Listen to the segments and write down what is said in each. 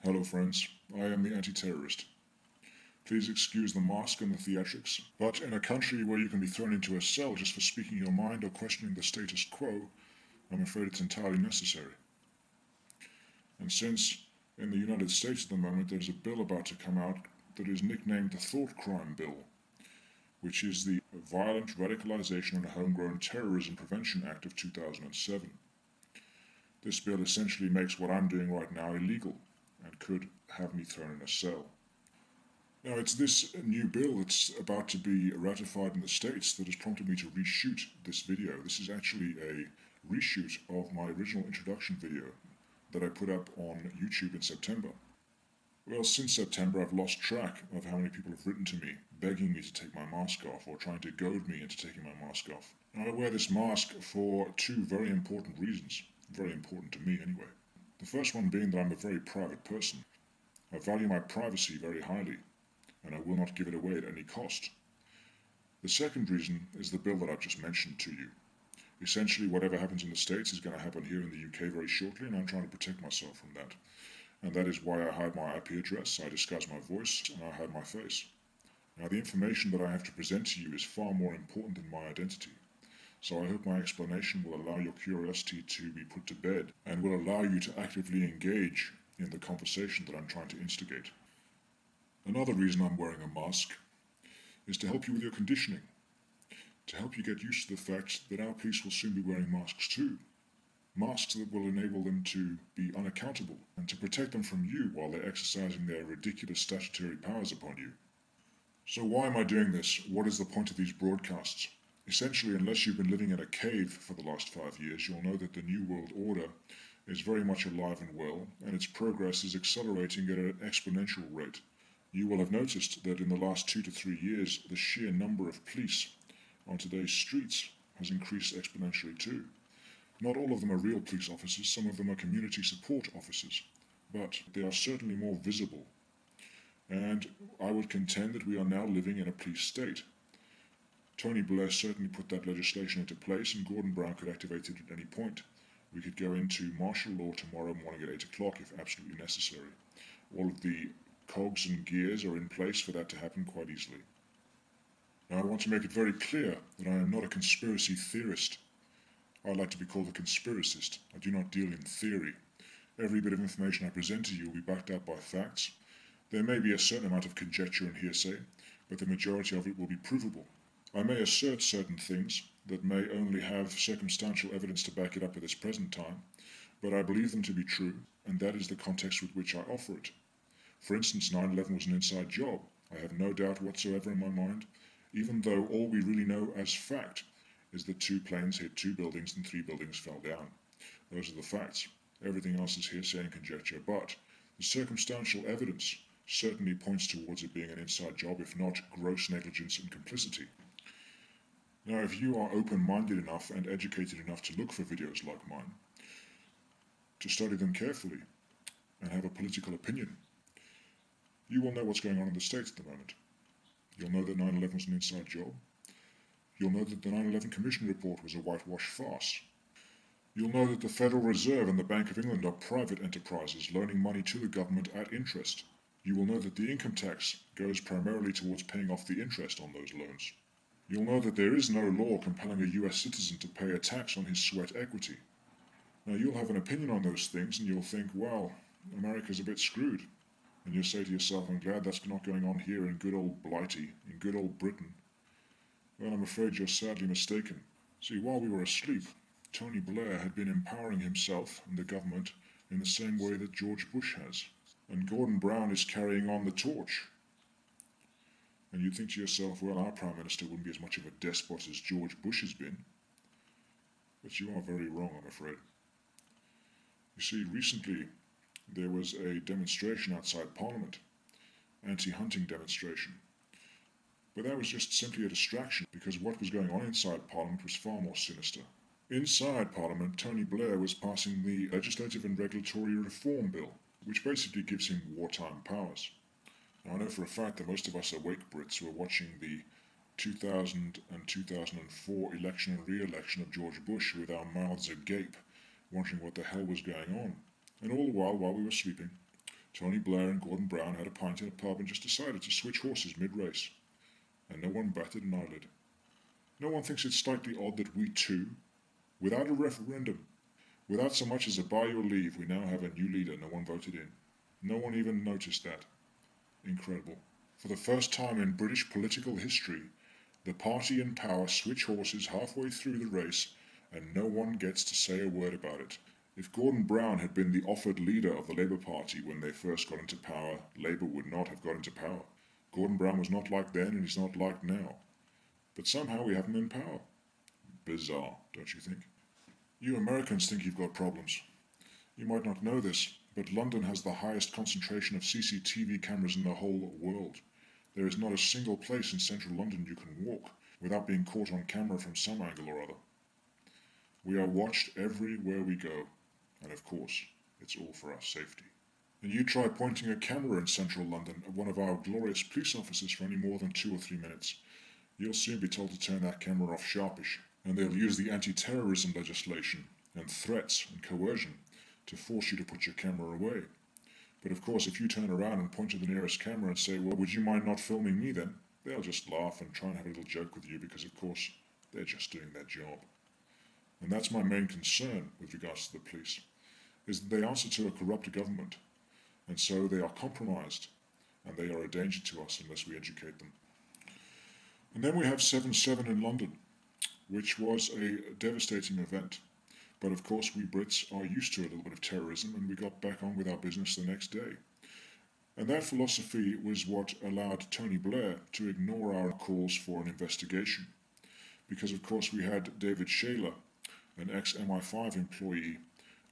Hello friends, I am the anti-terrorist. Please excuse the mask and the theatrics, but in a country where you can be thrown into a cell just for speaking your mind or questioning the status quo, I'm afraid it's entirely necessary. And since in the United States at the moment there's a bill about to come out that is nicknamed the Thought Crime Bill, which is the Violent Radicalization and Homegrown Terrorism Prevention Act of 2007. This bill essentially makes what I'm doing right now illegal and could have me thrown in a cell. Now, it's this new bill that's about to be ratified in the States that has prompted me to reshoot this video. This is actually a reshoot of my original introduction video that I put up on YouTube in September. Well, since September, I've lost track of how many people have written to me begging me to take my mask off or trying to goad me into taking my mask off. Now, I wear this mask for two very important reasons, very important to me anyway. The first one being that I'm a very private person. I value my privacy very highly, and I will not give it away at any cost. The second reason is the bill that I've just mentioned to you. Essentially, whatever happens in the States is going to happen here in the UK very shortly, and I'm trying to protect myself from that. And that is why I hide my IP address, I disguise my voice, and I hide my face. Now, the information that I have to present to you is far more important than my identity. So I hope my explanation will allow your curiosity to be put to bed and will allow you to actively engage in the conversation that I'm trying to instigate. Another reason I'm wearing a mask is to help you with your conditioning, to help you get used to the fact that our police will soon be wearing masks too. Masks that will enable them to be unaccountable and to protect them from you while they're exercising their ridiculous statutory powers upon you. So why am I doing this? What is the point of these broadcasts? Essentially, unless you've been living in a cave for the last 5 years, you'll know that the New World Order is very much alive and well, and its progress is accelerating at an exponential rate. You will have noticed that in the last 2 to 3 years, the sheer number of police on today's streets has increased exponentially too. Not all of them are real police officers, some of them are community support officers, but they are certainly more visible. And I would contend that we are now living in a police state. Tony Blair certainly put that legislation into place, and Gordon Brown could activate it at any point. We could go into martial law tomorrow morning at 8 o'clock if absolutely necessary. All of the cogs and gears are in place for that to happen quite easily. Now, I want to make it very clear that I am not a conspiracy theorist. I like to be called a conspiracist. I do not deal in theory. Every bit of information I present to you will be backed up by facts. There may be a certain amount of conjecture and hearsay, but the majority of it will be provable. I may assert certain things that may only have circumstantial evidence to back it up at this present time, but I believe them to be true, and that is the context with which I offer it. For instance, 9/11 was an inside job. I have no doubt whatsoever in my mind, even though all we really know as fact is that 2 planes hit 2 buildings and 3 buildings fell down. Those are the facts. Everything else is hearsay and conjecture, but the circumstantial evidence certainly points towards it being an inside job, if not gross negligence and complicity. Now, if you are open-minded enough and educated enough to look for videos like mine, to study them carefully, and have a political opinion, you will know what's going on in the States at the moment. You'll know that 9/11 was an inside job. You'll know that the 9/11 Commission report was a whitewash farce. You'll know that the Federal Reserve and the Bank of England are private enterprises loaning money to the government at interest. You will know that the income tax goes primarily towards paying off the interest on those loans. You'll know that there is no law compelling a US citizen to pay a tax on his sweat equity. Now, you'll have an opinion on those things and you'll think, well, America's a bit screwed. And you'll say to yourself, I'm glad that's not going on here in good old Blighty, in good old Britain. Well, I'm afraid you're sadly mistaken. See, while we were asleep, Tony Blair had been empowering himself and the government in the same way that George Bush has. And Gordon Brown is carrying on the torch. And you'd think to yourself, well, our Prime Minister wouldn't be as much of a despot as George Bush has been. But you are very wrong, I'm afraid. You see, recently there was a demonstration outside Parliament, anti-hunting demonstration. But that was just simply a distraction, because what was going on inside Parliament was far more sinister. Inside Parliament, Tony Blair was passing the Legislative and Regulatory Reform Bill, which basically gives him wartime powers. Now, I know for a fact that most of us awake Brits were watching the 2000 and 2004 election and re-election of George Bush with our mouths agape, wondering what the hell was going on. And all the while we were sleeping, Tony Blair and Gordon Brown had a pint in a pub and just decided to switch horses mid-race, and no one batted an eyelid. No one thinks it's slightly odd that we too, without a referendum, without so much as a by your leave, we now have a new leader no one voted in. No one even noticed that. Incredible. For the first time in British political history, the party in power switch horses halfway through the race, and no one gets to say a word about it. If Gordon Brown had been the offered leader of the Labour Party when they first got into power, Labour would not have got into power. Gordon Brown was not like then and he's not like now. But somehow we have him in power. Bizarre, don't you think? You Americans think you've got problems. You might not know this, but London has the highest concentration of CCTV cameras in the whole world. There is not a single place in central London you can walk without being caught on camera from some angle or other. We are watched everywhere we go, and of course, it's all for our safety. And you try pointing a camera in central London at one of our glorious police officers for any more than 2 or 3 minutes. You'll soon be told to turn that camera off sharpish, and they'll use the anti-terrorism legislation and threats and coercion to force you to put your camera away. But of course, if you turn around and point to the nearest camera and say, well, would you mind not filming me then? They'll just laugh and try and have a little joke with you because, of course, they're just doing their job. And that's my main concern with regards to the police, is that they answer to a corrupt government, and so they are compromised, and they are a danger to us unless we educate them. And then we have 7/7 in London, which was a devastating event. But of course we Brits are used to a little bit of terrorism, and we got back on with our business the next day. And that philosophy was what allowed Tony Blair to ignore our calls for an investigation. Because of course we had David Shayler, an ex-MI5 employee,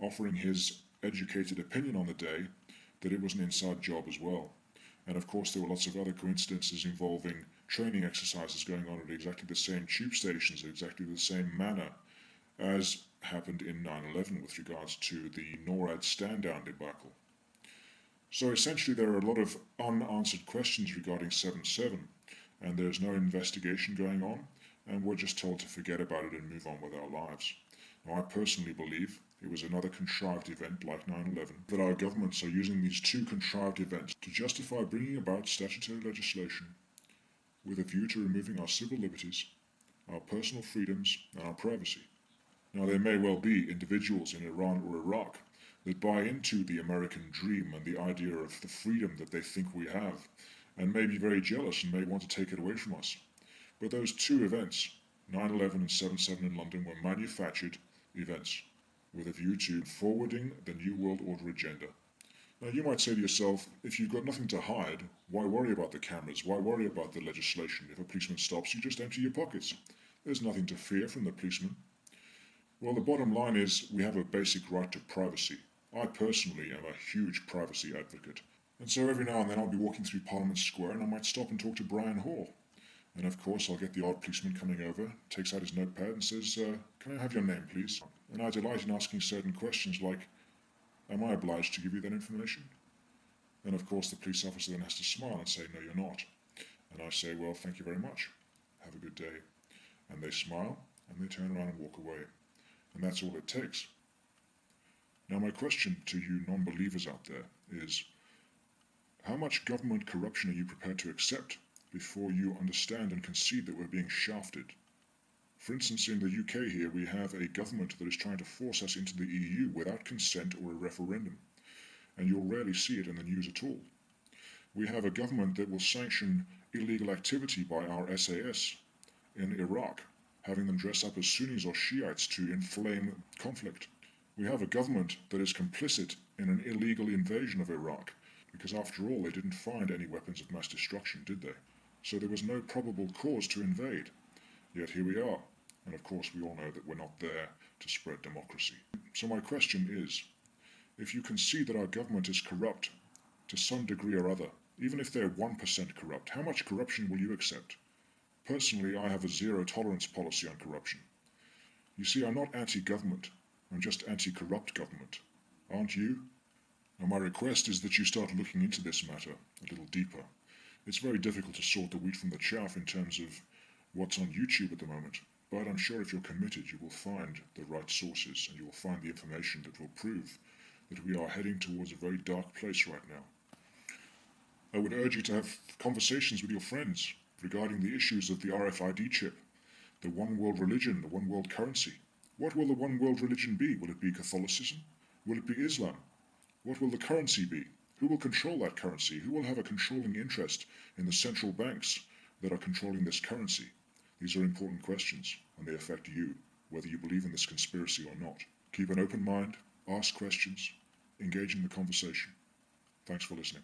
offering his educated opinion on the day that it was an inside job as well. And of course there were lots of other coincidences involving training exercises going on at exactly the same tube stations, at exactly the same manner as happened in 9/11 with regards to the NORAD stand-down debacle. So essentially there are a lot of unanswered questions regarding 7/7, and there's no investigation going on, and we're just told to forget about it and move on with our lives. Now, I personally believe it was another contrived event like 9/11, that our governments are using these two contrived events to justify bringing about statutory legislation with a view to removing our civil liberties, our personal freedoms, and our privacy. Now, there may well be individuals in Iran or Iraq that buy into the American dream and the idea of the freedom that they think we have, and may be very jealous and may want to take it away from us. But those two events, 9/11 and 7/7 in London, were manufactured events with a view to forwarding the New World Order agenda. Now, you might say to yourself, if you've got nothing to hide, why worry about the cameras? Why worry about the legislation? If a policeman stops, you just empty your pockets. There's nothing to fear from the policeman. Well, the bottom line is we have a basic right to privacy. I personally am a huge privacy advocate. And so every now and then I'll be walking through Parliament Square and I might stop and talk to Brian Hall. And of course I'll get the odd policeman coming over, takes out his notepad and says, can I have your name, please? And I delight in asking certain questions like, am I obliged to give you that information? And of course the police officer then has to smile and say, no, you're not. And I say, well, thank you very much. Have a good day. And they smile and they turn around and walk away. And that's all it takes. Now my question to you non-believers out there is, how much government corruption are you prepared to accept before you understand and concede that we're being shafted? For instance, in the UK here, we have a government that is trying to force us into the EU without consent or a referendum, and you'll rarely see it in the news at all. We have a government that will sanction illegal activity by our SAS in Iraq, having them dress up as Sunnis or Shiites to inflame conflict. We have a government that is complicit in an illegal invasion of Iraq, because after all, they didn't find any weapons of mass destruction, did they? So there was no probable cause to invade. Yet here we are, and of course we all know that we're not there to spread democracy. So my question is, if you concede that our government is corrupt to some degree or other, even if they're 1% corrupt, how much corruption will you accept? Personally, I have a zero-tolerance policy on corruption. You see, I'm not anti-government, I'm just anti-corrupt government. Aren't you? Now my request is that you start looking into this matter a little deeper. It's very difficult to sort the wheat from the chaff in terms of what's on YouTube at the moment, but I'm sure if you're committed you will find the right sources and you will find the information that will prove that we are heading towards a very dark place right now. I would urge you to have conversations with your friends regarding the issues of the RFID chip, the one world religion, the one world currency. What will the one world religion be? Will it be Catholicism? Will it be Islam? What will the currency be? Who will control that currency? Who will have a controlling interest in the central banks that are controlling this currency? These are important questions, and they affect you, whether you believe in this conspiracy or not. Keep an open mind, ask questions, engage in the conversation. Thanks for listening.